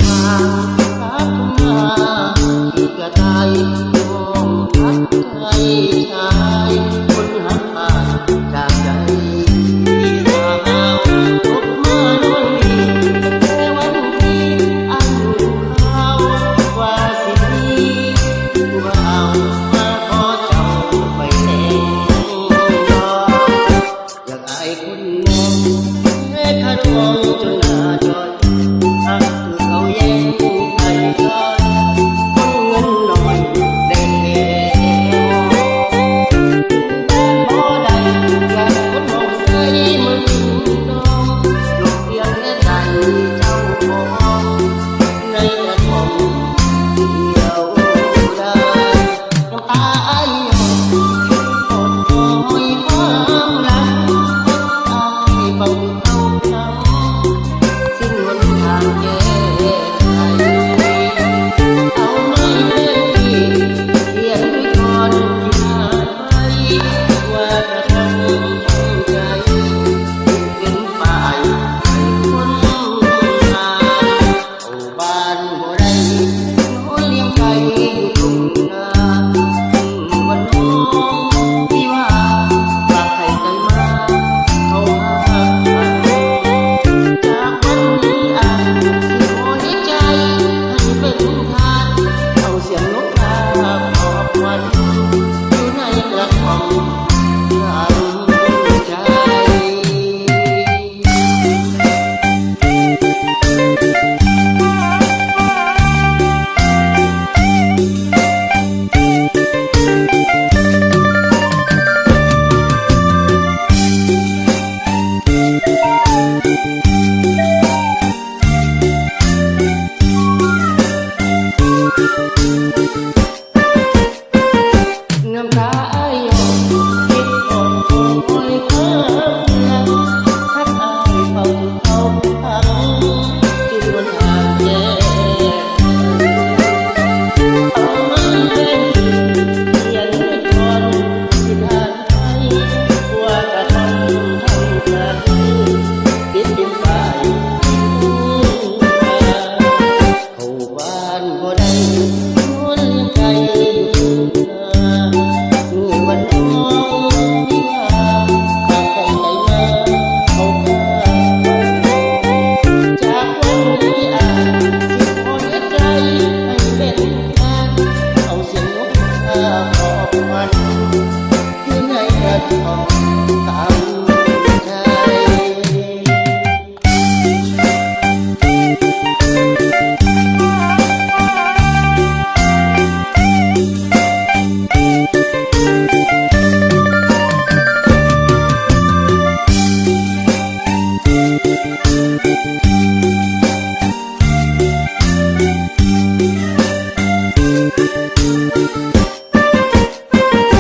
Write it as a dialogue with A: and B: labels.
A: ทางรักมาที่กระไดมองพักใจชายคนหักผ่านจากใจที่สาวพบมาโน่นนี่แต่วันที่อันเขาว่าสิว่าเอามาขอเจ้าไปแต่งงานอยากอายคนมองแค่ถ้ามองจนหน้าจอยหักคือเขาแย่งไปจอยคนเงินหน่อยได้แค่บ่ได้อยากคนมองใส่มึงน้องหลบเพียงแค่ใจเจ้าของในกระทงเดียวได้น้ำตาไอ้ยอดคอยความรักอายเฝ้าเขาเขาสิ้นหนทางแก้ไขเอาไม้เลื่อนที่เขียนด้วยกรที่หายไปว่ากระทำทั้งใจเป็นฝ่ายให้คนงานเอาบ้านบ่ได้นอนเลี้ยงไก่อยู่ตรงนาวันน้องที่ว่าฝากให้ใจมาเขาหาจากวันนี้อาจสิขอให้ใจให้เป็นทานเอาเสียงนกกาขอบวันอยู่ในกระท่อมกลางใจ น้ำตาอ้ายยอมคิดอ่อนคอยความรักทักอายเฝ้าเขาพักที่บนทางแยกเอาไม้เล่นเขียนด้วยกรที่ผ่านไปว่ากระทำทั้งใจคิดเป็นฝ่ายที่คู่มาเข้าบ้านบ่ได้นอนเลี้ยงไก่อยู่นา เมื่อวันน้องที่ว่าขาดใจมาเขาฆ่าจากวันนี้อาจสิขอให้ใจให้เป็นทานเอาเสียงนกกาขอบวันอยู่ในกระท่อมกลางใจ Thank you.